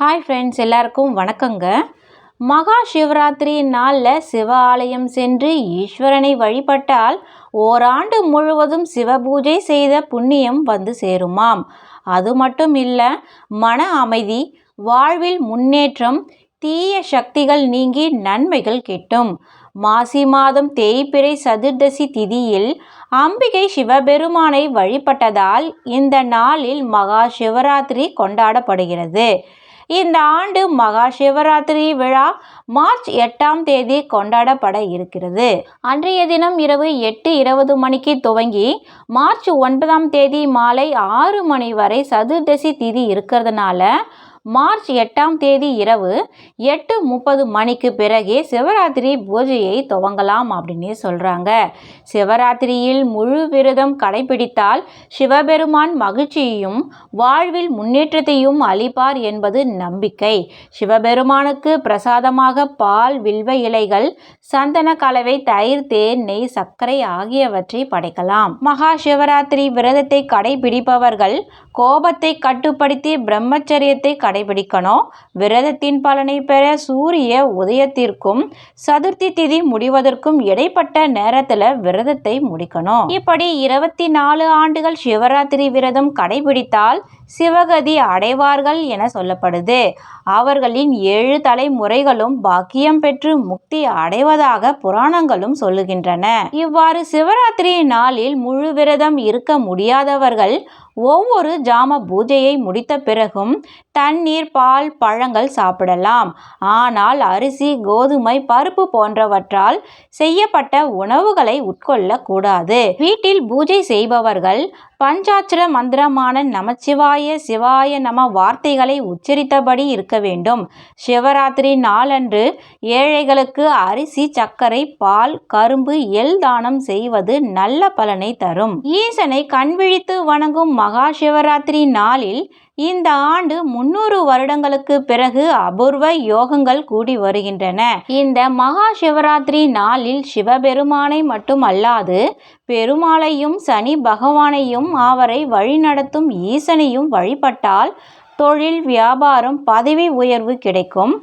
Hi friends, எல்லாருக்கும் வணக்கங்க. மகா சிவராத்திரி நாளில் சிவ ஆலயம் சென்று ஈஸ்வரனை வழிபட்டால் ஓராண்டு முழுவதும் சிவபூஜை செய்த புண்ணியம் வந்து சேருமாம். அது மட்டும் இல்லை, மன அமைதி, வாழ்வில் முன்னேற்றம், தீய சக்திகள் நீங்கி நன்மைகள் கிட்டும். மாசி மாதம் தேய்பிறை சதுர்தசி திதியில் அம்பிகை சிவபெருமானை வழிபட்டதால் இந்த நாளில் மகா சிவராத்திரி கொண்டாடப்படுகிறது. இந்த ஆண்டு மகா சிவராத்திரி விழா மார்ச் 8ஆம் தேதி கொண்டாடப்பட இருக்கிறது. அன்றைய தினம் இரவு 8:20 மணிக்கு துவங்கி மார்ச் 9ஆம் தேதி மாலை 6 மணி வரை சதுர்தசி திதி இருக்கிறதுனால மார்ச் 8ஆம் தேதி இரவு 8:30 மணிக்கு பிறகே சிவராத்திரி பூஜையை துவங்கலாம் அப்படின்னு சொல்கிறாங்க. சிவராத்திரியில் முழு விரதம் கடைபிடித்தால் சிவபெருமான் மகிழ்ச்சியையும் வாழ்வில் முன்னேற்றத்தையும் அளிப்பார் என்பது நம்பிக்கை. சிவபெருமானுக்கு பிரசாதமாக பால், வில்வ இலைகள், சந்தன கலவை, தயிர், தேன், நெய், சர்க்கரை ஆகியவற்றை படைக்கலாம். மகா சிவராத்திரி விரதத்தை கடைபிடிப்பவர்கள் கோபத்தை கட்டுப்படுத்தி பிரம்மச்சரியத்தை கடைபிடிக்கணும். விரதத்தின் பலனை பெற சூரிய உதயத்திற்கும் சதுர்த்தி திதி முடிவதற்கும் இடைப்பட்ட நேரத்தில் விரதத்தை முடிக்கணும். இப்படி 24 ஆண்டுகள் சிவராத்திரி விரதம் கடைபிடித்தால் சிவகதி அடைவார்கள் என சொல்லப்படுது. அவர்களின் 7 தலைமுறைகளும் பாக்கியம் பெற்று முக்தி அடைவதாக புராணங்களும் சொல்லுகின்றன. இவ்வாறு சிவராத்திரி நாளில் முழு விரதம் இருக்க முடியாதவர்கள் ஒவ்வொரு ஜாம பூஜையை முடித்த பிறகும் தண்ணீர், பால், பழங்கள் சாப்பிடலாம். ஆனால் அரிசி, கோதுமை, பருப்பு போன்றவற்றால் செய்யப்பட்ட உணவுகளை உட்கொள்ளக்கூடாது. வீட்டில் பூஜை செய்பவர்கள் பஞ்சாட்சர மந்திரமான நமச்சிவாய, சிவாய நம வார்த்தைகளை உச்சரித்தபடி இருக்க வேண்டும். சிவராத்திரி நாளன்று ஏழைகளுக்கு அரிசி, சர்க்கரை, பால், கரும்பு, எள் தானம் செய்வது நல்ல பலனை தரும். ஈசனை கண்விழித்து வணங்கும் மகா சிவராத்திரி நாளில் இந்த ஆண்டு 300 வருடங்களுக்கு பிறகு அபூர்வ யோகங்கள் கூடி வருகின்றன. இந்த மகா சிவராத்திரி நாளில் சிவபெருமானை மட்டுமல்லாது பெருமாளையும், சனி பகவானையும், அவரை வழிநடத்தும் ஈசனையும் வழிபட்டால் தொழில், வியாபாரம், பதவி உயர்வு கிடைக்கும்.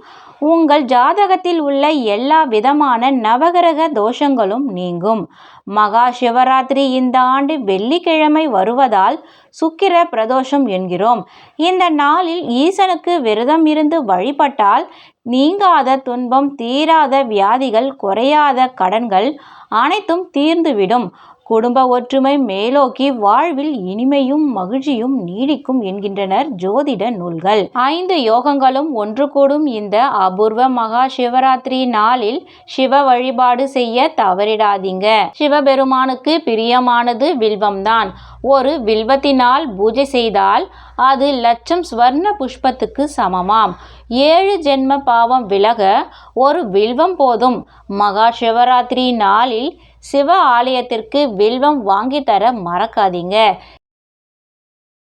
உங்கள் ஜாதகத்தில் உள்ள எல்லா விதமான நவகிரக தோஷங்களும் நீங்கும். மகா சிவராத்திரி இந்த ஆண்டு வெள்ளிக்கிழமை வருவதால் சுக்கிர பிரதோஷம் என்கிறோம். இந்த நாளில் ஈசனுக்கு விரதம் இருந்து வழிபட்டால் நீங்காத துன்பம், தீராத வியாதிகள், குறையாத கடன்கள் அனைத்தும் தீர்ந்துவிடும். குடும்ப ஒற்றுமை மேலோக்கி வாழ்வில் இனிமையும் மகிழ்ச்சியும் நீடிக்கும் என்கின்றனர் ஜோதிட நூல்கள். 5 யோகங்களும் ஒன்று கூடும் இந்த அபூர்வ மகா சிவராத்திரி நாளில் சிவ வழிபாடு செய்ய தவறிடாதீங்க. சிவபெருமானுக்கு பிரியமானது வில்வம்தான். ஒரு வில்வத்தினால் பூஜை செய்தால் அது 1,00,000 ஸ்வர்ண புஷ்பத்துக்கு சமமாம். 7 ஜென்ம பாவம் விலக ஒரு வில்வம் போதும். மகா சிவராத்திரி நாளில் சிவ ஆலயத்திற்கு வில்வம் வாங்கி தர மறக்காதீங்க.